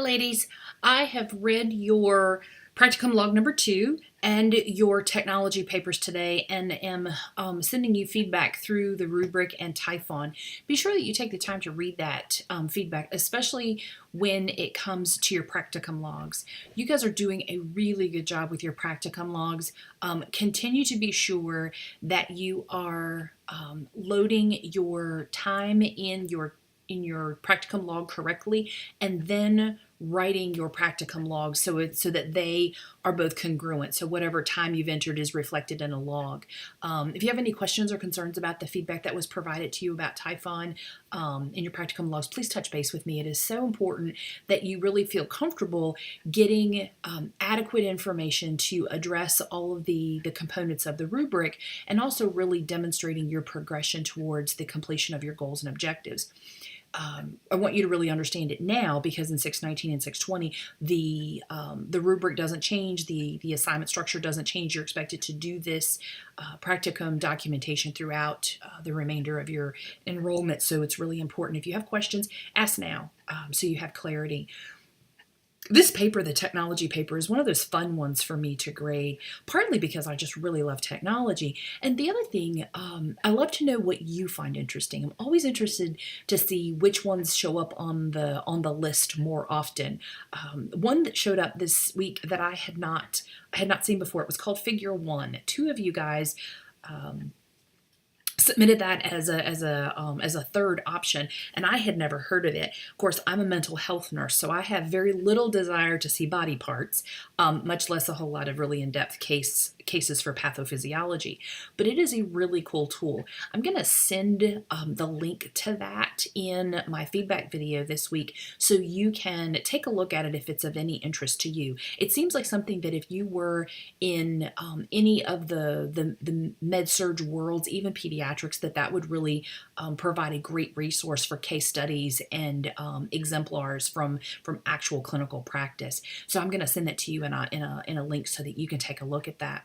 Hi ladies, I have read your practicum log number 2 and your technology papers today and am sending you feedback through the rubric and Typhon. Be sure that you take the time to read that feedback, especially when it comes to your practicum logs. You guys are doing a really good job with your practicum logs. Continue to be sure that you are loading your time in your practicum log correctly, and then writing your practicum log so that they are both congruent. So whatever time you've entered is reflected in a log. If you have any questions or concerns about the feedback that was provided to you about Typhon in your practicum logs, please touch base with me. It is so important that you really feel comfortable getting adequate information to address all of the components of the rubric, and also really demonstrating your progression towards the completion of your goals and objectives. I want you to really understand it now, because in 619 and 620, the rubric doesn't change, the assignment structure doesn't change. You're expected to do this practicum documentation throughout the remainder of your enrollment. So it's really important. If you have questions, ask now so you have clarity. This paper, the technology paper, is one of those fun ones for me to grade, partly because I just really love technology. And the other thing, I love to know what you find interesting. I'm always interested to see which ones show up on the list more often. One that showed up this week that I had not seen before, it was called Figure 1. Two of you guys submitted that as a third option, and I had never heard of it. Of course, I'm a mental health nurse, so I have very little desire to see body parts, much less a whole lot of really in-depth cases for pathophysiology. But it is a really cool tool. I'm going to send the link to that in my feedback video this week, so you can take a look at it if it's of any interest to you. It seems like something that if you were in any of the med-surg worlds, even pediatrics, that would really provide a great resource for case studies and exemplars from actual clinical practice. So I'm going to send that to you in a link so that you can take a look at that.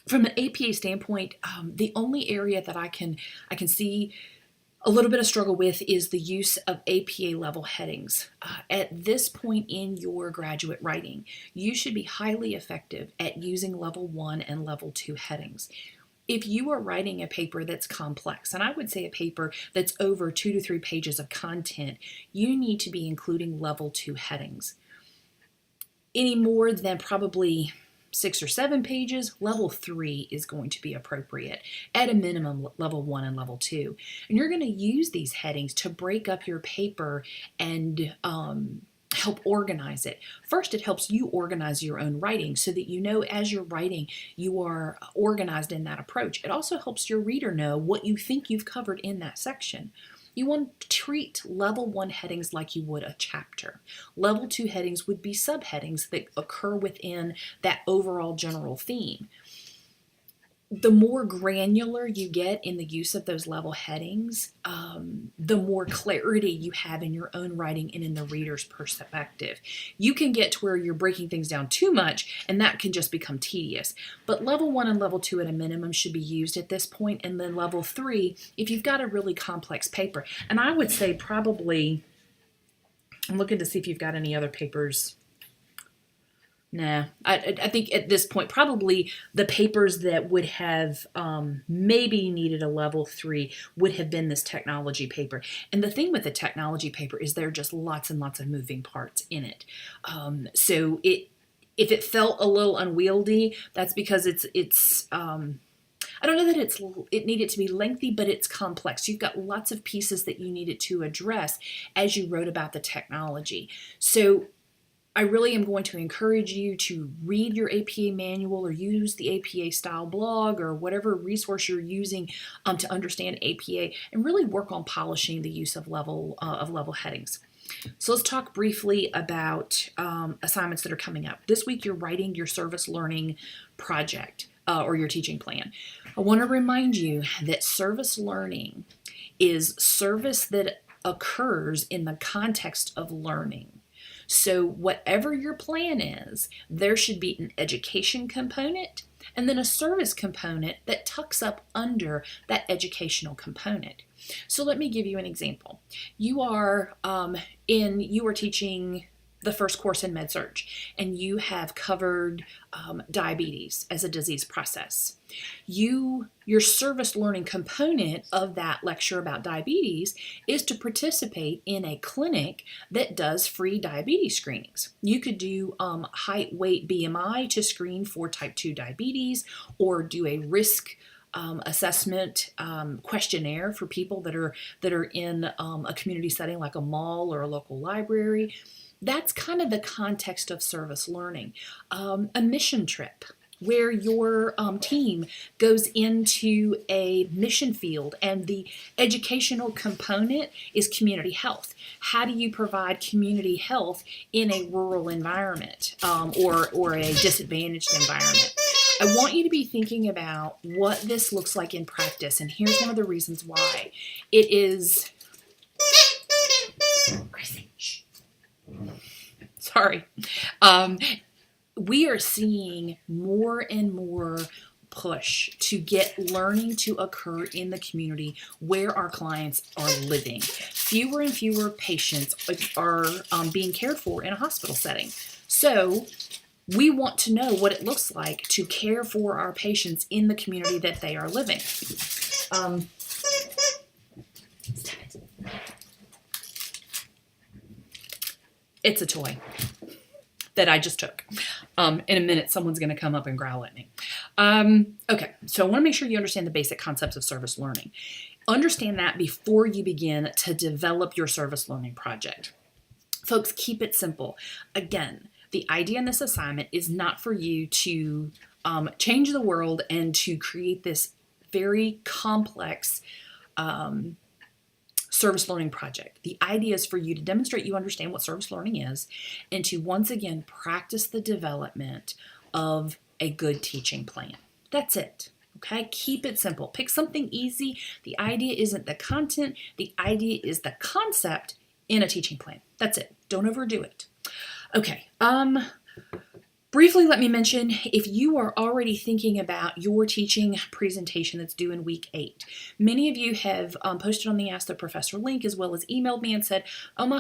From an APA standpoint, the only area that I can see a little bit of struggle with is the use of APA level headings. At this point in your graduate writing, you should be highly effective at using level 1 and level 2 headings. If you are writing a paper that's complex, and I would say a paper that's over 2 to 3 pages of content, you need to be including level 2 headings. Any more than probably 6 or 7 pages, level 3 is going to be appropriate. At a minimum, level 1 and level 2. And you're going to use these headings to break up your paper and help organize it. First, it helps you organize your own writing so that you know as you're writing, you are organized in that approach. It also helps your reader know what you think you've covered in that section. You want to treat level 1 headings like you would a chapter. Level 2 headings would be subheadings that occur within that overall general theme. The more granular you get in the use of those level headings, the more clarity you have in your own writing and in the reader's perspective. You can get to where you're breaking things down too much, and that can just become tedious. But level 1 and level 2 at a minimum should be used at this point, and then level 3 if you've got a really complex paper. And I would say probably, I'm looking to see if you've got any other papers. Nah, I think at this point, probably the papers that would have maybe needed a level 3 would have been this technology paper. And the thing with the technology paper is there are just lots and lots of moving parts in it. So if it felt a little unwieldy, that's because it's I don't know that it needed to be lengthy, but it's complex. You've got lots of pieces that you needed to address as you wrote about the technology. So I really am going to encourage you to read your APA manual or use the APA style blog or whatever resource you're using to understand APA, and really work on polishing the use of level headings. So let's talk briefly about assignments that are coming up. This week you're writing your service learning project or your teaching plan. I want to remind you that service learning is service that occurs in the context of learning. So whatever your plan is, there should be an education component and then a service component that tucks up under that educational component. So let me give you an example. You are teaching the first course in med-surg and you have covered diabetes as a disease process, your service learning component of that lecture about diabetes is to participate in a clinic that does free diabetes screenings. You could do height, weight, BMI to screen for type 2 diabetes, or do a risk assessment questionnaire for people that are in a community setting like a mall or a local library. That's kind of the context of service learning. A mission trip where your team goes into a mission field and the educational component is community health. How do you provide community health in a rural environment or a disadvantaged environment? I want you to be thinking about what this looks like in practice, and here's one of the reasons why. It is... Sorry. We are seeing more and more push to get learning to occur in the community where our clients are living. Fewer and fewer patients are being cared for in a hospital setting. So we want to know what it looks like to care for our patients in the community that they are living. It's a toy that I just took. In a minute, someone's going to come up and growl at me. Okay, so I want to make sure you understand the basic concepts of service learning. Understand that before you begin to develop your service learning project. Folks, keep it simple. Again, the idea in this assignment is not for you to change the world and to create this very complex service learning project. The idea is for you to demonstrate you understand what service learning is and to once again practice the development of a good teaching plan. That's it. Okay, keep it simple. Pick something easy. The idea isn't the content. The idea is the concept in a teaching plan. That's it. Don't overdo it. Okay. Briefly, let me mention, if you are already thinking about your teaching presentation that's due in week 8, many of you have posted on the Ask the Professor link as well as emailed me and said, oh my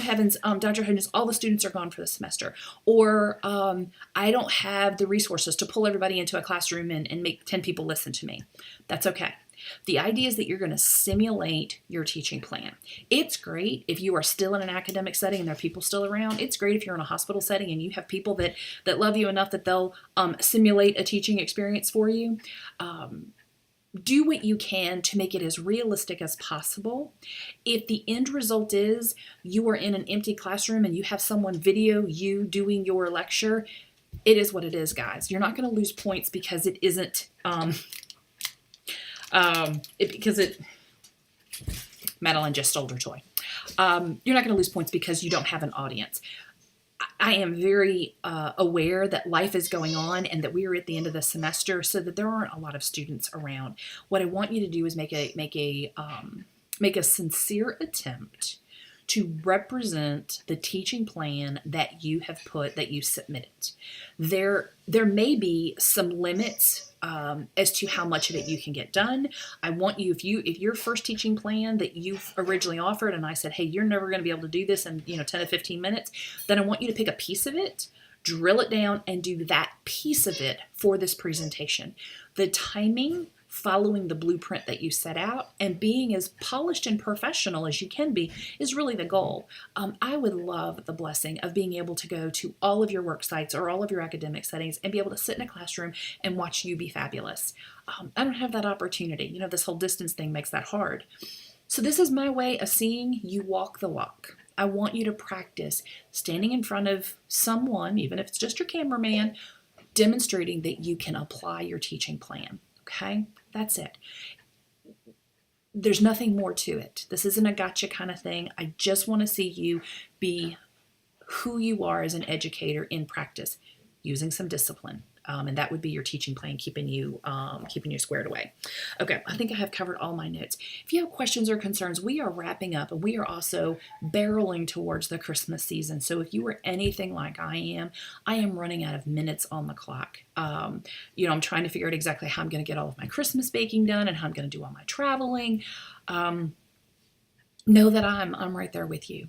heavens, Dr. Hodges, all the students are gone for the semester. Or I don't have the resources to pull everybody into a classroom and make 10 people listen to me. That's okay. The idea is that you're going to simulate your teaching plan. It's great if you are still in an academic setting and there are people still around. It's great if you're in a hospital setting and you have people that love you enough that they'll simulate a teaching experience for you. Do what you can to make it as realistic as possible. If the end result is you are in an empty classroom and you have someone video you doing your lecture, it is what it is, guys. You're not going to lose points because it isn't... Madeline just stole her toy. You're not going to lose points because you don't have an audience. I am very aware that life is going on and that we are at the end of the semester, so that there aren't a lot of students around. What I want you to do is make a sincere attempt to represent the teaching plan that you have that you submitted. There may be some limits as to how much of it you can get done. I want you, if your first teaching plan that you've originally offered, and I said, hey, you're never going to be able to do this in 10 to 15 minutes, then I want you to pick a piece of it, drill it down, and do that piece of it for this presentation. The timing, following the blueprint that you set out, and being as polished and professional as you can be is really the goal. I would love the blessing of being able to go to all of your work sites or all of your academic settings and be able to sit in a classroom and watch you be fabulous. I don't have that opportunity. This whole distance thing makes that hard. So this is my way of seeing you walk the walk. I want you to practice standing in front of someone, even if it's just your cameraman, demonstrating that you can apply your teaching plan. Okay, that's it. There's nothing more to it. This isn't a gotcha kind of thing. I just want to see you be who you are as an educator in practice, using some discipline. And that would be your teaching plan, keeping you squared away. Okay, I think I have covered all my notes. If you have questions or concerns, we are wrapping up, and we are also barreling towards the Christmas season. So if you are anything like I am running out of minutes on the clock. I'm trying to figure out exactly how I'm going to get all of my Christmas baking done and how I'm going to do all my traveling. know that I'm right there with you.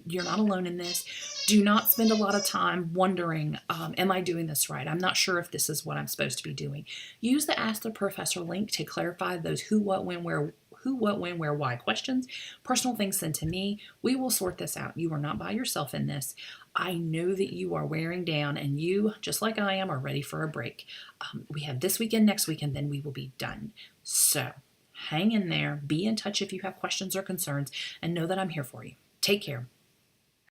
You're not alone in this. Do not spend a lot of time wondering, am I doing this right? I'm not sure if this is what I'm supposed to be doing. Use the Ask the Professor link to clarify those who, what, when, where, why questions. Personal things sent to me. We will sort this out. You are not by yourself in this. I know that you are wearing down, and you, just like I am, are ready for a break. We have this weekend, next weekend, then we will be done. So hang in there, be in touch if you have questions or concerns, and know that I'm here for you. Take care.